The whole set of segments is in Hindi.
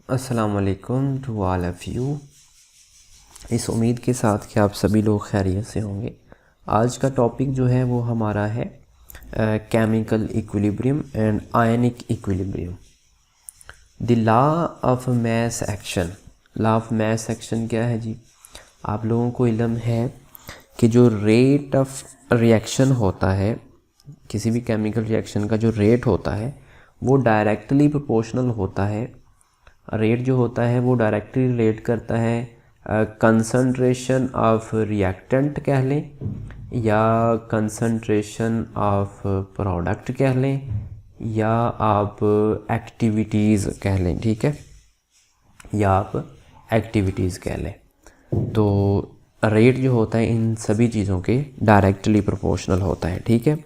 अस्सलाम वालेकुम टू ऑल ऑफ़ यू। इस उम्मीद के साथ कि आप सभी लोग खैरियत से होंगे। आज का टॉपिक जो है वो हमारा है chemical equilibrium and ionic equilibrium. The law of mass action. Law of mass action क्या है जी? आप लोगों को इल्म है कि जो रेट ऑफ रिएक्शन होता है, किसी भी केमिकल रिएक्शन का जो रेट होता है वो डायरेक्टली प्रोपोर्शनल होता है। रेट जो होता है वो डायरेक्टली रिलेट करता है कंसंट्रेशन ऑफ रिएक्टेंट कह लें, या कंसंट्रेशन ऑफ प्रोडक्ट कह लें, या आप एक्टिविटीज़ कह लें, ठीक है, या आप एक्टिविटीज़ कह लें। तो रेट जो होता है इन सभी चीज़ों के डायरेक्टली प्रोपोर्शनल होता है, ठीक है।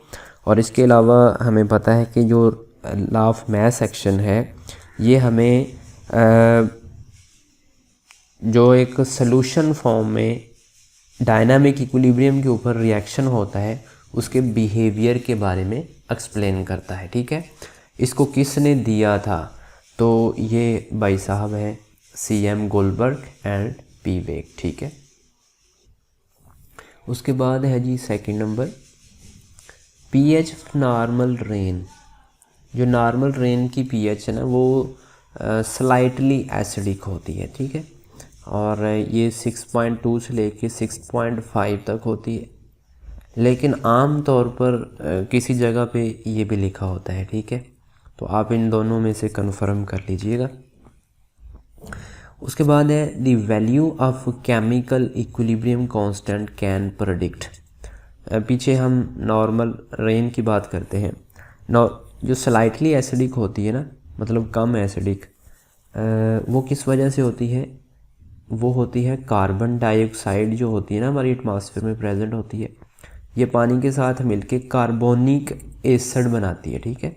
और इसके अलावा हमें पता है कि जो लॉ ऑफ मास एक्शन है ये हमें जो एक सॉल्यूशन फॉर्म में डायनामिक इक्विलिब्रियम के ऊपर रिएक्शन होता है उसके बिहेवियर के बारे में एक्सप्लेन करता है, ठीक है। इसको किसने दिया था? तो ये भाई साहब हैं CM Goldberg and P Waage, ठीक है। उसके बाद है जी second number pH normal rain. जो नॉर्मल रेन की pH है ना वो स्लाइटली एसिडिक होती है, ठीक है, और ये 6.2 से लेके 6.5 तक होती है, लेकिन आम तौर पर किसी जगह पे ये भी लिखा होता है, ठीक है। तो आप इन दोनों में से कंफर्म कर लीजिएगा। उसके बाद है the value of chemical equilibrium constant can predict. पीछे हम नॉर्मल रेन की बात करते हैं। जो स्लाइटली एसिडिक होती है ना, मतलब कम एसिडिक, वो किस वजह से होती है? वो होती है कार्बन डाइऑक्साइड जो होती है ना हमारी एटमॉस्फेयर में प्रेजेंट होती है, ये पानी के साथ मिलके कार्बोनिक एसिड बनाती है, ठीक है,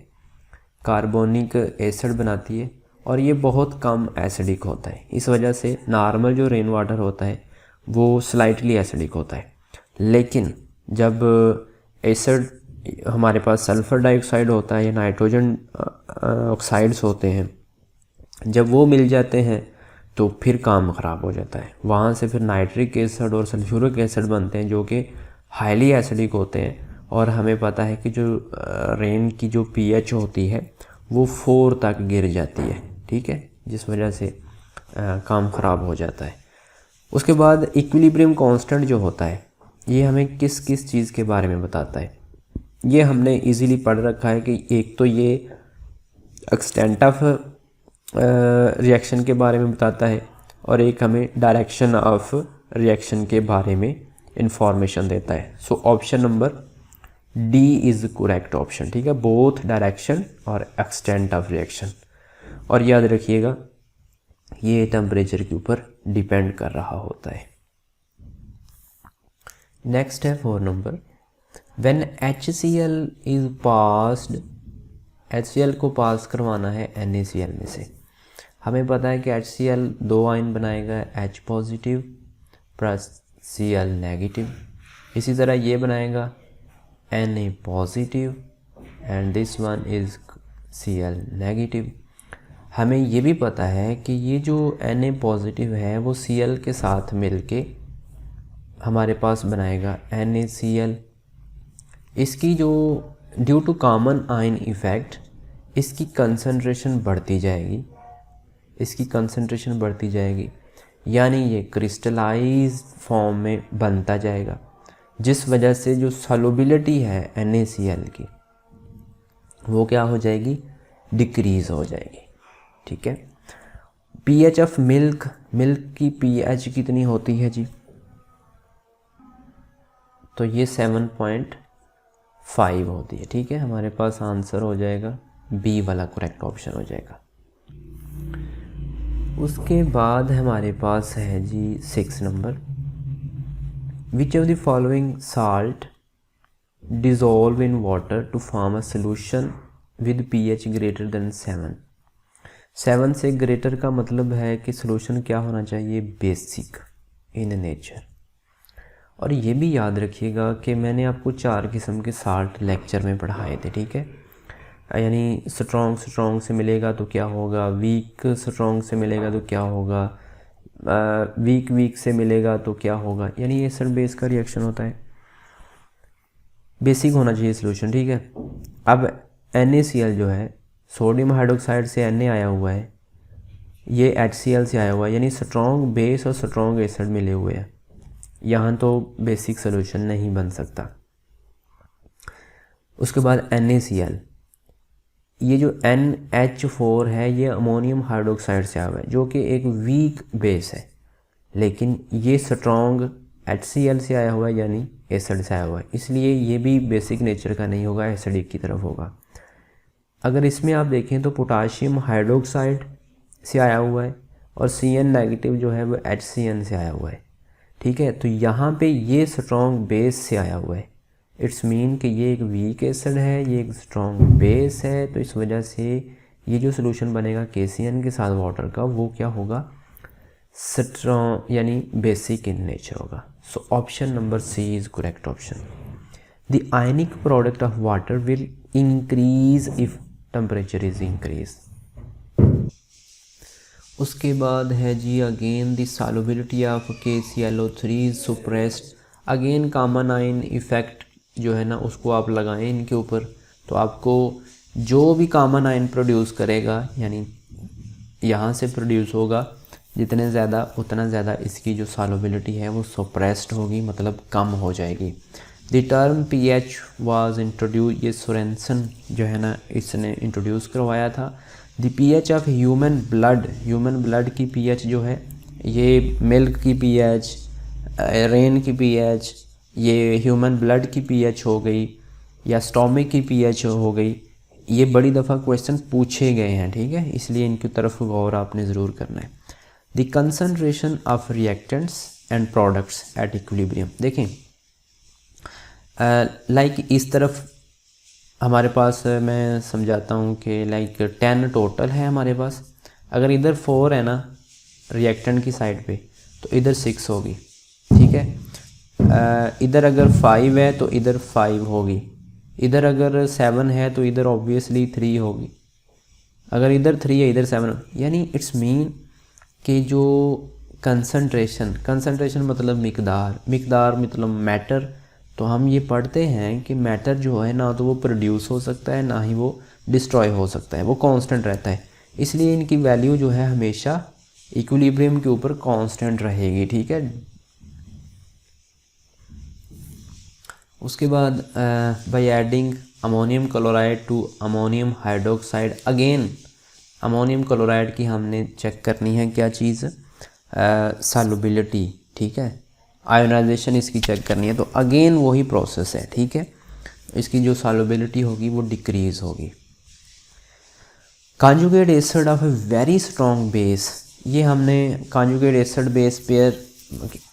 कार्बोनिक एसिड बनाती है, और ये बहुत कम एसिडिक होता है। इस वजह से नॉर्मल जो रेन वाटर होता है वो स्लाइटली एसिडिक होता है। लेकिन जब एसिड हमारे पास सल्फ़र डाइऑक्साइड होता है या नाइट्रोजन ऑक्साइड्स होते हैं, जब वो मिल जाते हैं तो फिर काम ख़राब हो जाता है। वहाँ से फिर नाइट्रिक एसिड और सल्फ्यूरिक एसिड बनते हैं जो कि हाईली एसिडिक होते हैं, और हमें पता है कि जो रेन की जो pH होती है वो 4 तक गिर जाती है, ठीक है, जिस वजह से काम ख़राब हो जाता है। उसके बाद इक्विलिब्रियम कांस्टेंट जो होता है ये हमें किस किस चीज़ के बारे में बताता है? ये हमने इजीली पढ़ रखा है कि एक तो ये एक्सटेंट ऑफ रिएक्शन के बारे में बताता है, और एक हमें डायरेक्शन ऑफ रिएक्शन के बारे में इंफॉर्मेशन देता है। सो option number D is correct option, ठीक है, बोथ डायरेक्शन और एक्सटेंट ऑफ रिएक्शन। और याद रखिएगा ये टेम्परेचर के ऊपर डिपेंड कर रहा होता है। नेक्स्ट है 4 number, when HCl is passed. HCl को पास करवाना है NaCl में से। हमें पता है कि HCl 2 आयन बनाएगा, H positive plus Cl negative. इसी तरह ये बनाएगा Na positive and this one is Cl negative. हमें ये भी पता है कि ये जो Na पॉजिटिव है वो Cl के साथ मिलके हमारे पास बनाएगा NaCl। इसकी जो due to common ion effect इसकी कंसंट्रेशन बढ़ती जाएगी, इसकी कंसंट्रेशन बढ़ती जाएगी, यानी ये क्रिस्टलाइज फॉर्म में बनता जाएगा, जिस वजह से जो सॉल्युबिलिटी है NaCl की वो क्या हो जाएगी? डिक्रीज़ हो जाएगी, ठीक है। pH ऑफ मिल्क, मिल्क की pH कितनी होती है जी? तो ये 7.5 होती है, ठीक है। हमारे पास आंसर हो जाएगा B वाला करेक्ट ऑप्शन हो जाएगा। उसके बाद हमारे पास है जी 6 number, which of the following salt dissolve in water to form a solution with pH greater than 7। 7 से ग्रेटर का मतलब है कि सोल्यूशन क्या होना चाहिए? Basic in nature. और ये भी याद रखिएगा कि मैंने आपको 4 किस्म के साल्ट लेक्चर में पढ़ाए थे, ठीक है। यानी स्ट्रॉन्ग से मिलेगा तो क्या होगा, वीक स्ट्रॉन्ग से मिलेगा तो क्या होगा, वीक से मिलेगा तो क्या होगा, यानी एसिड बेस का रिएक्शन होता है। बेसिक होना चाहिए सोल्यूशन, ठीक है। अब NaCl जो है, सोडियम हाइड्रोक्साइड से Na आया हुआ है, ये HCl से आया हुआ है, यानी स्ट्रॉन्ग बेस और स्ट्रॉन्ग एसिड मिले हुए हैं। यहाँ तो बेसिक सोल्यूशन नहीं बन सकता। उसके बाद NaCl, ये जो NH4 है ये अमोनियम हाइड्रोक्साइड से आया हुआ है, जो कि एक वीक बेस है, लेकिन ये स्ट्रॉन्ग HCl से आया हुआ है, यानी एसिड से आया हुआ है, इसलिए ये भी बेसिक नेचर का नहीं होगा, एसिडिक की तरफ होगा। अगर इसमें आप देखें तो पोटाशियम हाइड्रोक्साइड से आया हुआ है और Cn नेगेटिव जो है वो HCN से आया हुआ है, ठीक है। तो यहाँ पे ये स्ट्रॉन्ग बेस से आया हुआ है, इट्स मीन कि ये एक वीक एसिड है, ये एक स्ट्रॉन्ग बेस है, तो इस वजह से ये जो सोल्यूशन बनेगा KCN के साथ वाटर का, वो क्या होगा, स्ट्रॉन्ग यानी बेसिक इन नेचर होगा। So option number C is correct option. The ionic product of water will increase if temperature is increase. उसके बाद है जी again the solubility of KClO3 is suppressed. Again common ion effect जो है ना उसको आप लगाएं इनके ऊपर, तो आपको जो भी कॉमन आयन प्रोड्यूस करेगा, यानी यहाँ से प्रोड्यूस होगा जितने ज़्यादा उतना ज़्यादा इसकी जो सॉल्युबिलिटी है वो सप्रेस्ड होगी, मतलब कम हो जाएगी। The term pH was introduce, ये सोरेंसन जो है ना इसने इंट्रोड्यूस करवाया था। The pH of human blood की pH जो है, ये मिल्क की pH, रेन की pH, ये ह्यूमन ब्लड की pH हो गई या स्टोमिक की pH हो गई, ये बड़ी दफ़ा क्वेश्चन पूछे गए हैं, ठीक है, इसलिए इनकी तरफ गौर आपने ज़रूर करना है। The concentration of reactants and products at equilibrium, देखें लाइक इस तरफ हमारे पास मैं समझाता हूँ कि लाइक 10 टोटल है हमारे पास, अगर इधर 4 है ना रिएक्टेंट की साइड पे तो इधर 6 होगी, ठीक है। इधर अगर 5 है तो इधर 5 होगी, इधर अगर 7 है तो इधर ऑब्वियसली 3 होगी, अगर इधर 3 है इधर 7, यानी इट्स मीन कि जो कंसंट्रेशन मतलब मिकदार मतलब मैटर, तो हम ये पढ़ते हैं कि मैटर जो है ना तो वो प्रोड्यूस हो सकता है ना ही वो डिस्ट्रॉय हो सकता है, वो कांस्टेंट रहता है, इसलिए इनकी वैल्यू जो है हमेशा इक्विलिब्रियम के ऊपर कांस्टेंट रहेगी, ठीक है। उसके बाद by adding ammonium chloride to ammonium hydroxide, again ammonium chloride की हमने चेक करनी है क्या चीज़, सॉल्युबिलिटी, ठीक है, आयोनाइजेशन इसकी चेक करनी है, तो अगेन वही प्रोसेस है, ठीक है, इसकी जो सॉल्युबिलिटी होगी वो डिक्रीज़ होगी। Conjugate acid of a very strong base, ये हमने कॉन्जुगेट एसिड बेस पेयर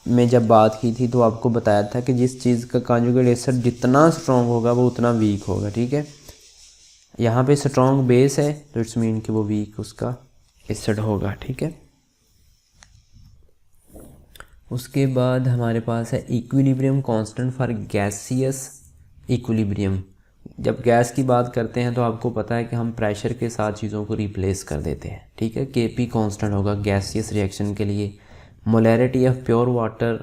में जब बात की थी तो आपको बताया था कि जिस चीज़ का कॉन्जुगेट एसिड जितना स्ट्रॉन्ग होगा वो उतना वीक होगा, ठीक है। यहाँ पे स्ट्रॉन्ग बेस है तो इट्स मीन कि वो वीक उसका एसिड होगा, ठीक है। उसके बाद हमारे पास है equilibrium constant for gaseous equilibrium. जब गैस की बात करते हैं तो आपको पता है कि हम प्रेशर के साथ चीज़ों को रिप्लेस कर देते हैं, ठीक है। Kp कांस्टेंट होगा गैसियस रिएक्शन के लिए। Molarity of pure water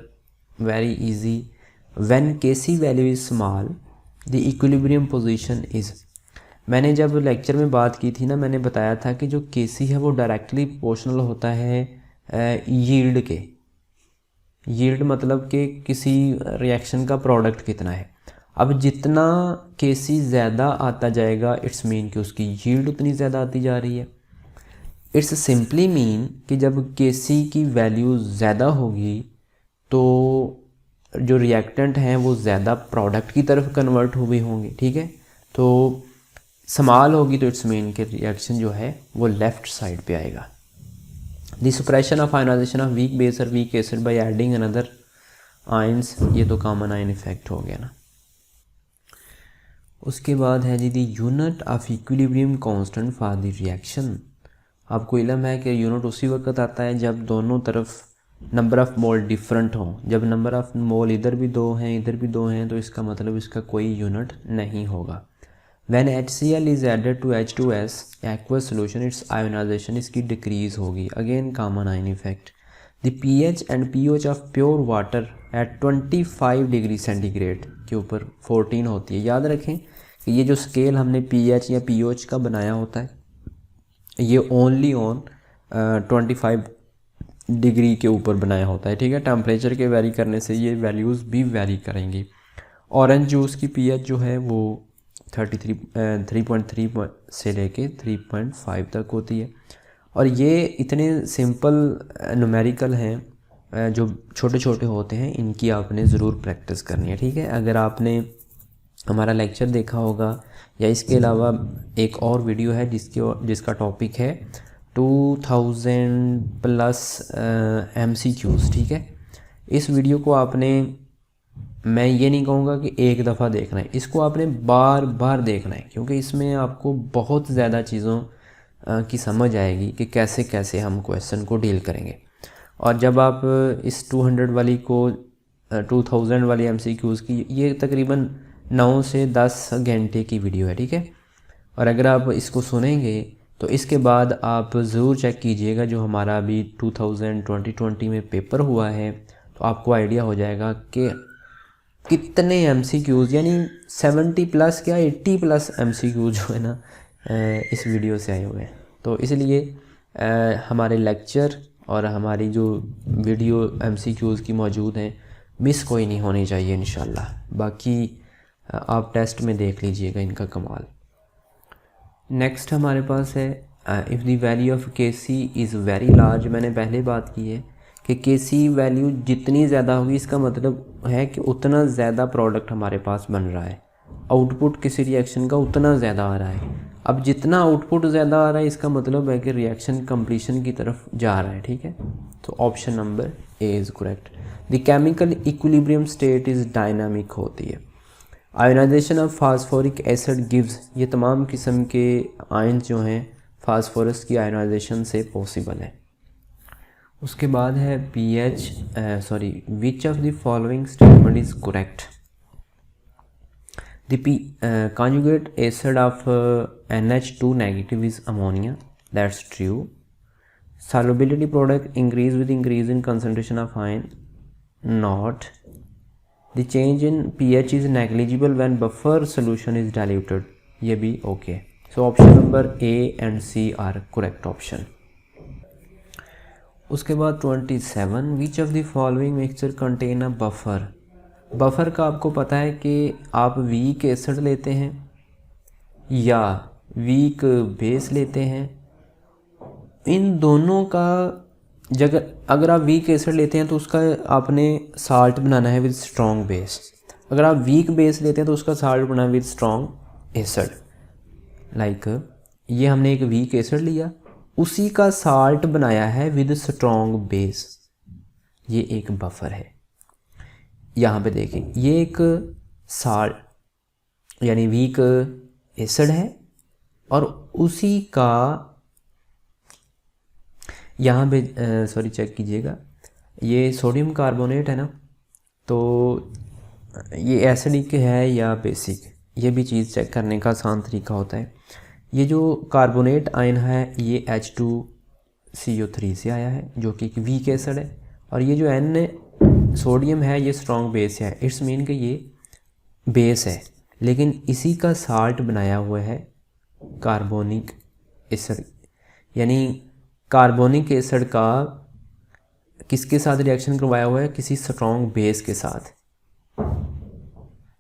very easy, when Kc value is small the equilibrium position is. मैंने जब लेक्चर में बात की थी ना, मैंने बताया था कि जो Kc है वो डायरेक्टली प्रोपोर्शनल होता है यील्ड के, यील्ड मतलब कि किसी रिएक्शन का प्रोडक्ट कितना है। अब जितना Kc ज़्यादा आता जाएगा इट्स मीन कि उसकी यील्ड उतनी ज़्यादा आती जा रही है। इट्स सिंपली मीन कि जब Kc की वैल्यू ज़्यादा होगी तो जो रिएक्टेंट हैं वो ज़्यादा प्रोडक्ट की तरफ कन्वर्ट हुए होंगे, ठीक है। तो स्मॉल होगी तो इट्स मीन कि रिएक्शन जो है वो लेफ़्ट साइड पे आएगा। The suppression of ionization of weak base और weak acid by adding another ions, ये तो कॉमन आयन इफेक्ट हो गया ना। उसके बाद है जी the unit of equilibrium constant for the reaction. आपको इल्म है कि यूनिट उसी वक्त आता है जब दोनों तरफ नंबर ऑफ़ मोल डिफरेंट हो। जब नंबर ऑफ़ मोल इधर भी 2 हैं इधर भी 2 हैं तो इसका मतलब इसका कोई यूनिट नहीं होगा। When HCl is added to H2S aqueous solution its ionisation इसकी डिक्रीज होगी, again common ion effect. The pH and pH of pure water at 25 degree centigrade के ऊपर 14 होती है। याद रखें कि ये जो स्केल हमने pH या pOH का बनाया होता है ये ओनली ऑन 25 डिग्री के ऊपर बनाया होता है, ठीक है। टेम्परेचर के वेरी करने से ये वैल्यूज़ भी वेरी करेंगी। ऑरेंज जूस की pH जो है वो 3.3 से लेके 3.5 तक होती है। और ये इतने सिंपल न्यूमेरिकल हैं जो छोटे छोटे होते हैं, इनकी आपने ज़रूर प्रैक्टिस करनी है, ठीक है। अगर आपने हमारा लेक्चर देखा होगा या इसके अलावा एक और वीडियो है जिसका टॉपिक है 2000+ MCQs, ठीक है। इस वीडियो को आपने, मैं ये नहीं कहूँगा कि एक दफ़ा देखना है, इसको आपने बार बार देखना है, क्योंकि इसमें आपको बहुत ज़्यादा चीज़ों की समझ आएगी कि कैसे कैसे हम क्वेश्चन को डील करेंगे। और जब आप इस 200 वाली को 2000 वाली MCQs की, ये तकरीबन 9 से 10 घंटे की वीडियो है, ठीक है। और अगर आप इसको सुनेंगे तो इसके बाद आप ज़रूर चेक कीजिएगा जो हमारा अभी 2020 में पेपर हुआ है, तो आपको आइडिया हो जाएगा कि कितने MCQs, यानी 70+ क्या 80+ MCQs जो है ना इस वीडियो से आए हुए हैं। तो इसलिए हमारे लेक्चर और हमारी जो वीडियो MCQs की मौजूद हैं मिस कोई नहीं होनी चाहिए इंशाल्लाह। बाकी आप टेस्ट में देख लीजिएगा इनका कमाल। नेक्स्ट हमारे पास है if the value of Kc is very large. मैंने पहले बात की है कि Kc वैल्यू जितनी ज़्यादा होगी इसका मतलब है कि उतना ज़्यादा प्रोडक्ट हमारे पास बन रहा है, आउटपुट किसी रिएक्शन का उतना ज़्यादा आ रहा है। अब जितना आउटपुट ज़्यादा आ रहा है इसका मतलब है कि रिएक्शन कंप्लीशन की तरफ जा रहा है, ठीक है। तो option number A is correct. The chemical equilibrium state is dynamic होती है। Ionisation of phosphoric acid gives, ये तमाम किस्म के आयन्स जो हैं फास्फोरस की आयोनाइजेशन से पॉसिबल है। उसके बाद है विच of the following statement is correct. The conjugate acid of NH2 negative is ammonia, that's true. Solubility product increase with increase in concentration of ion, not. The change in pH is negligible when buffer solution is diluted, ये भी okay. So option number A and C are correct option. उसके बाद 27 which of the following mixture contain a buffer। Buffer का आपको पता है कि आप वीक एसिड लेते हैं या वीक बेस लेते हैं। इन दोनों का जगह, अगर आप वीक एसिड लेते हैं तो उसका आपने साल्ट बनाना है विद स्ट्रॉन्ग बेस। अगर आप वीक बेस लेते हैं तो उसका साल्ट बनाना है विद स्ट्रॉन्ग एसिड। लाइक ये हमने एक वीक एसिड लिया, उसी का साल्ट बनाया है विद स्ट्रॉन्ग बेस, ये एक बफ़र है। यहाँ पे देखें ये एक साल्ट यानी वीक एसिड है और उसी का यहाँ पे चेक कीजिएगा, ये सोडियम कार्बोनेट है ना, तो ये एसिडिक है या बेसिक, ये भी चीज़ चेक करने का आसान तरीका होता है। ये जो कार्बोनेट आयन है ये H2CO3 से आया है जो कि एक वीक एसिड है, और ये जो N सोडियम है ये स्ट्रॉन्ग बेस है। इट्स मीन कि ये बेस है लेकिन इसी का साल्ट बनाया हुआ है कार्बोनिक एसिड, यानी कार्बोनिक एसिड का किसके साथ रिएक्शन करवाया हुआ है, किसी स्ट्रॉन्ग बेस के साथ।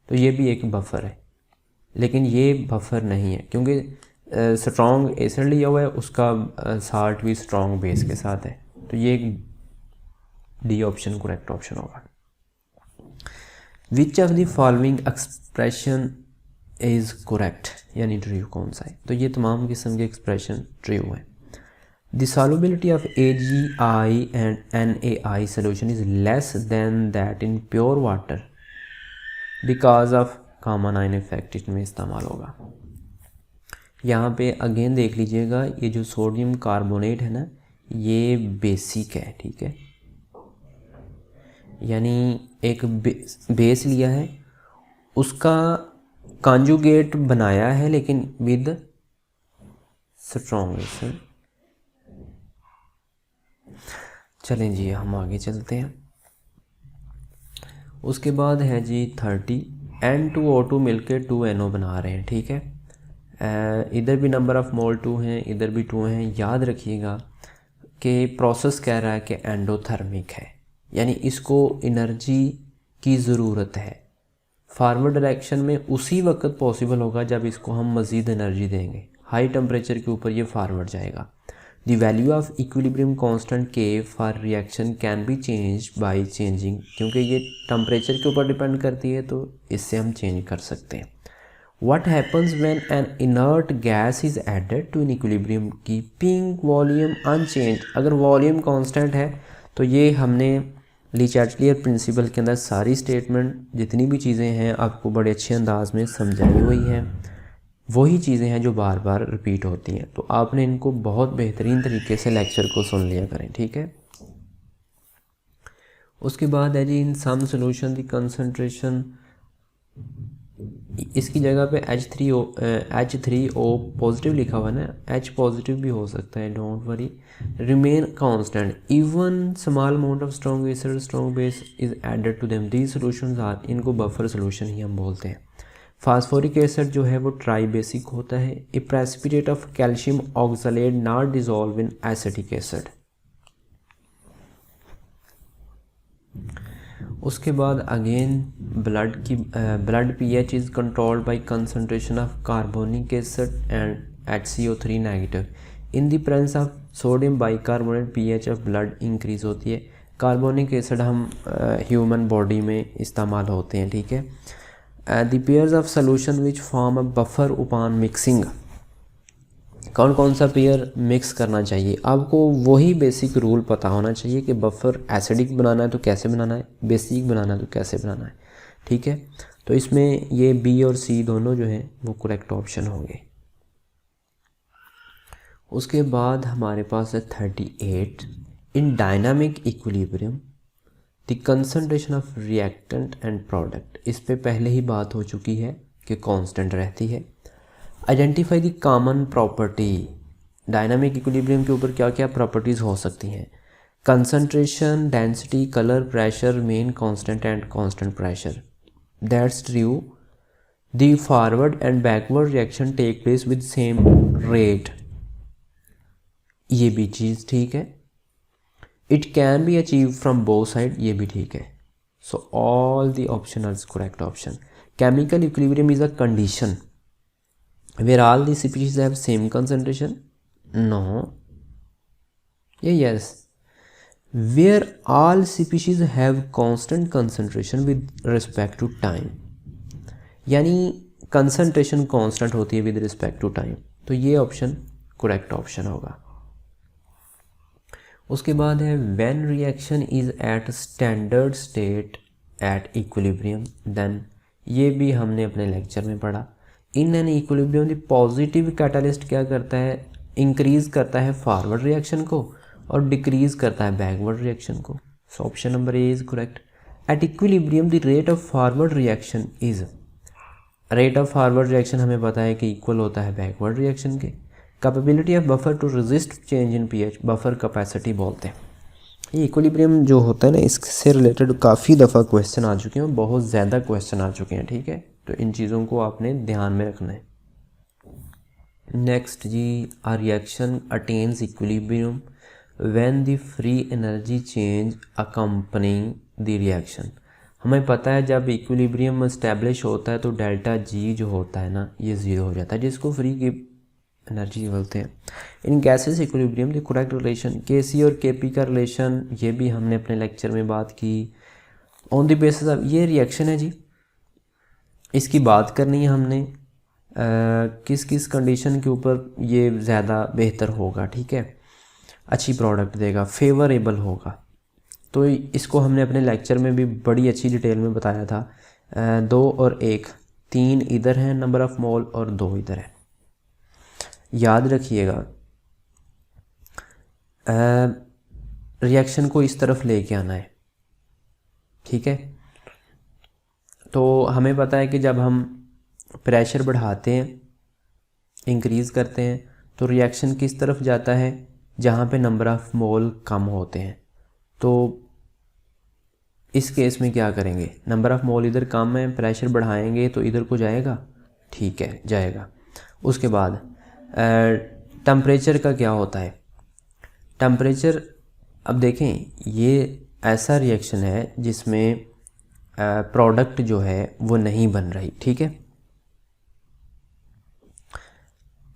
तो ये भी एक बफ़र है, लेकिन ये बफ़र नहीं है क्योंकि स्ट्रॉन्ग एसिड लिया हुआ है, उसका साल्ट भी स्ट्रॉन्ग बेस के साथ है। तो ये एक डी ऑप्शन करेक्ट ऑप्शन होगा। विच of the following expression is correct, यानी ट्रू कौन सा है। तो ये तमाम किस्म के एक्सप्रेशन ट्रू है। The solubility of AgI and NaI solution is less than that in pure water because of common ion effect, इसमें इस्तेमाल होगा। यहाँ पे अगेन देख लीजिएगा, ये जो सोडियम कार्बोनेट है ना ये बेसिक है, ठीक है, यानी एक बेस लिया है, उसका कॉन्जुगेट बनाया है लेकिन विद स्ट्रॉन्ग। चलें जी हम आगे चलते हैं। उसके बाद है जी 30 N2O2 मिलकर 2NO बना रहे हैं, ठीक है। इधर भी नंबर ऑफ़ मोल 2 हैं, इधर भी 2 हैं। याद रखिएगा कि प्रोसेस कह रहा है कि एंडोथर्मिक है, यानी इसको एनर्जी की ज़रूरत है। फारवर्ड डायरेक्शन में उसी वक्त पॉसिबल होगा जब इसको हम मज़ीद एनर्जी देंगे। हाई टेम्परेचर के ऊपर ये फारवर्ड जाएगा। The value of equilibrium constant K for reaction can be change by changing, क्योंकि ये टेम्परेचर के ऊपर डिपेंड करती है तो इससे हम चेंज कर सकते हैं। What happens when an inert gas is added to an equilibrium keeping volume unchanged? अगर वॉल्यूम कांस्टेंट है तो ये हमने ली चार्टलियर प्रिंसिपल के अंदर सारी स्टेटमेंट जितनी भी चीज़ें हैं आपको बड़े अच्छे अंदाज में समझाई हुई हैं। वही चीज़ें हैं जो बार बार रिपीट होती हैं, तो आपने इनको बहुत बेहतरीन तरीके से लेक्चर को सुन लिया करें, ठीक है। उसके बाद है जी इन सम सोल्यूशन दी कंसंट्रेशन, इसकी जगह पे H3O पॉजिटिव लिखा हुआ है ना, H पॉजिटिव भी हो सकता है, don't worry. Remain constant even small amount of strong acid strong base is added to them, these solutions are, इनको बफर सॉल्यूशन ही हम बोलते हैं। फास्फोरिक एसिड जो है वो ट्राई बेसिक होता है। A precipitate of calcium oxalate not dissolve in acetic acid. उसके बाद again blood pH is controlled by concentration of carbonic acid and HCO3 negative. In the presence of sodium bicarbonate pH of blood increase होती है। कार्बोनिक एसिड हम ह्यूमन बॉडी में इस्तेमाल होते हैं, ठीक है। The pairs of solution which form a buffer upon mixing, कौन कौन सा पेयर मिक्स करना चाहिए, आपको वही बेसिक रूल पता होना चाहिए कि बफर एसिडिक बनाना है तो कैसे बनाना है, बेसिक बनाना है तो कैसे बनाना है, ठीक है। तो इसमें ये बी और सी दोनों जो हैं वो करेक्ट ऑप्शन होंगे। उसके बाद हमारे पास है 38 इन dynamic equilibrium the concentration of reactant and product. इस पे पहले ही बात हो चुकी है कि कांस्टेंट रहती है। Identify the common property, dynamic equilibrium के ऊपर क्या क्या प्रॉपर्टीज़ हो सकती हैं। Concentration, density, colour, pressure main constant and constant pressure, that's true. The forward and backward reaction take place with same rate, ये भी चीज़ ठीक है। It can be achieve from both side, ये भी ठीक है। So all the option are correct option. Chemical equilibrium is a condition where all the species have same concentration? No. Yes. Where all species have constant concentration with respect to time, यानी concentration constant होती है with respect to time, तो ये ऑप्शन करेक्ट ऑप्शन होगा। उसके बाद है when reaction is at standard state at equilibrium then, ये भी हमने अपने लेक्चर में पढ़ा। In an equilibrium the positive catalyst क्या करता है, इंक्रीज करता है फॉरवर्ड रिएक्शन को और डिक्रीज करता है बैकवर्ड रिएक्शन को। So option number A is correct. At equilibrium the rate of forward reaction is, rate of forward reaction हमें पता है कि इक्वल होता है बैकवर्ड रिएक्शन के। Capability of buffer to resist change in pH, buffer capacity बोलते हैं। ये इक्विलिब्रियम जो होता है ना, इससे रिलेटेड काफ़ी दफ़ा क्वेश्चन आ चुके हैं, बहुत ज़्यादा क्वेश्चन आ चुके हैं, ठीक है। तो इन चीज़ों को आपने ध्यान में रखना है। नेक्स्ट जी, a reaction attains equilibrium when the free energy change accompanying the reaction. हमें पता है जब इक्विलिब्रियम इस्टेब्लिश होता है तो डेल्टा जी जो होता है ना, ये ज़ीरो हो जाता है, जिसको फ्री की एनर्जी बोलते हैं। In gases equilibrium the correct relation, K C और के पी का रिलेशन, ये भी हमने अपने लेक्चर में बात की। ऑन द बेसिस ऑफ, ये रिएक्शन है जी, इसकी बात करनी है हमने किस किस कंडीशन के ऊपर ये ज़्यादा बेहतर होगा, ठीक है, अच्छी प्रोडक्ट देगा, फेवरेबल होगा। तो इसको हमने अपने लेक्चर में भी बड़ी अच्छी डिटेल में बताया था। 2 और 1, 3 इधर है नंबर ऑफ़ मोल और 2 इधर है, याद रखिएगा। रिएक्शन को इस तरफ लेके आना है, ठीक है। तो हमें पता है कि जब हम प्रेशर बढ़ाते हैं, इंक्रीज़ करते हैं, तो रिएक्शन किस तरफ जाता है, जहाँ पे नंबर ऑफ़ मोल कम होते हैं। तो इस केस में क्या करेंगे, नंबर ऑफ़ मोल इधर कम है, प्रेशर बढ़ाएंगे तो इधर को जाएगा, ठीक है जाएगा। उसके बाद टेम्परेचर का क्या होता है, टेम्परेचर अब देखें ये ऐसा रिएक्शन है जिसमें प्रोडक्ट जो है वो नहीं बन रही, ठीक है,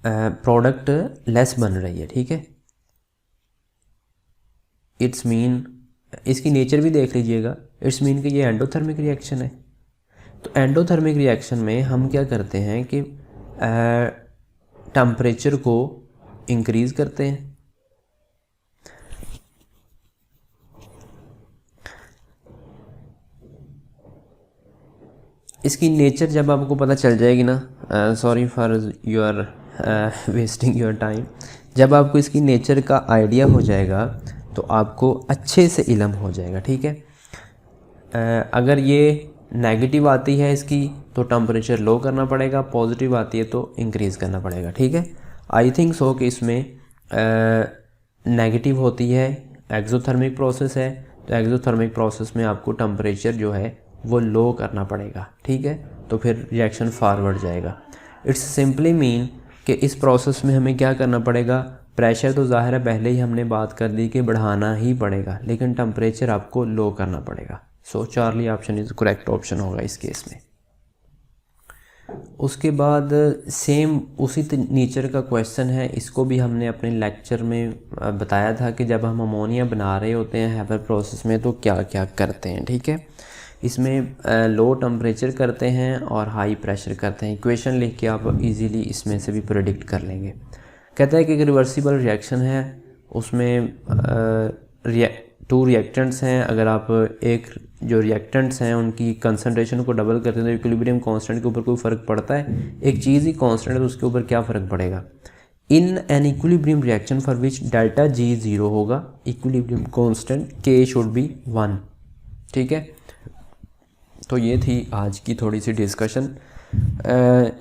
प्रोडक्ट लेस बन रही है, ठीक है। इट्स मीन, इसकी नेचर भी देख लीजिएगा, इट्स मीन कि ये एंडोथर्मिक रिएक्शन है। तो एंडोथर्मिक रिएक्शन में हम क्या करते हैं कि टेम्परेचर को इंक्रीज़ करते हैं। इसकी नेचर जब आपको पता चल जाएगी ना, sorry for your wasting your time, जब आपको इसकी नेचर का आइडिया हो जाएगा तो आपको अच्छे से इल्म हो जाएगा, ठीक है। अगर ये नेगेटिव आती है इसकी तो टेम्परेचर लो करना पड़ेगा, पॉजिटिव आती है तो इंक्रीज़ करना पड़ेगा, ठीक है। आई थिंक सो कि इसमें नेगेटिव होती है, एक्सोथर्मिक प्रोसेस है, तो एक्सोथर्मिक प्रोसेस में आपको टेम्परेचर जो है वो लो करना पड़ेगा, ठीक है, तो फिर रिएक्शन फॉरवर्ड जाएगा। इट्स सिंपली मीन कि इस प्रोसेस में हमें क्या करना पड़ेगा, प्रेशर तो ज़ाहिर है पहले ही हमने बात कर दी कि बढ़ाना ही पड़ेगा, लेकिन टेम्परेचर आपको लो करना पड़ेगा। So Charlie option is correct option होगा इस केस में। उसके बाद सेम उसी नेचर का क्वेश्चन है, इसको भी हमने अपने लेक्चर में बताया था कि जब हम अमोनिया बना रहे होते हैं हैपर प्रोसेस में तो क्या क्या करते हैं, ठीक है। इसमें लो टेम्परेचर करते हैं और हाई प्रेशर करते हैं। इक्वेशन लिख के आप इजीली इसमें से भी प्रेडिक्ट कर लेंगे। कहता है कि एक रिवर्सिबल रिएक्शन है, उसमें टू रिएक्टेंट्स हैं, अगर आप एक जो रिएक्टेंट्स हैं उनकी कंसनट्रेशन को डबल करते हैं तो इक्विलिब्रियम कांस्टेंट के ऊपर कोई फ़र्क पड़ता है, एक चीज़ ही कांस्टेंट है तो उसके ऊपर क्या फ़र्क पड़ेगा। In an equilibrium reaction for which delta G 0 होगा, इक्विलिब्रियम कांस्टेंट के शुड बी 1, ठीक है। तो ये थी आज की थोड़ी सी डिस्कशन।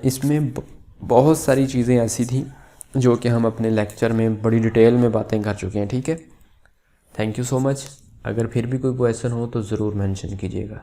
इसमें बहुत सारी चीज़ें ऐसी थी जो कि हम अपने लेक्चर में बड़ी डिटेल में बातें कर चुके हैं, ठीक है। Thank you so much. अगर फिर भी कोई क्वेश्चन हो तो ज़रूर मेंशन कीजिएगा।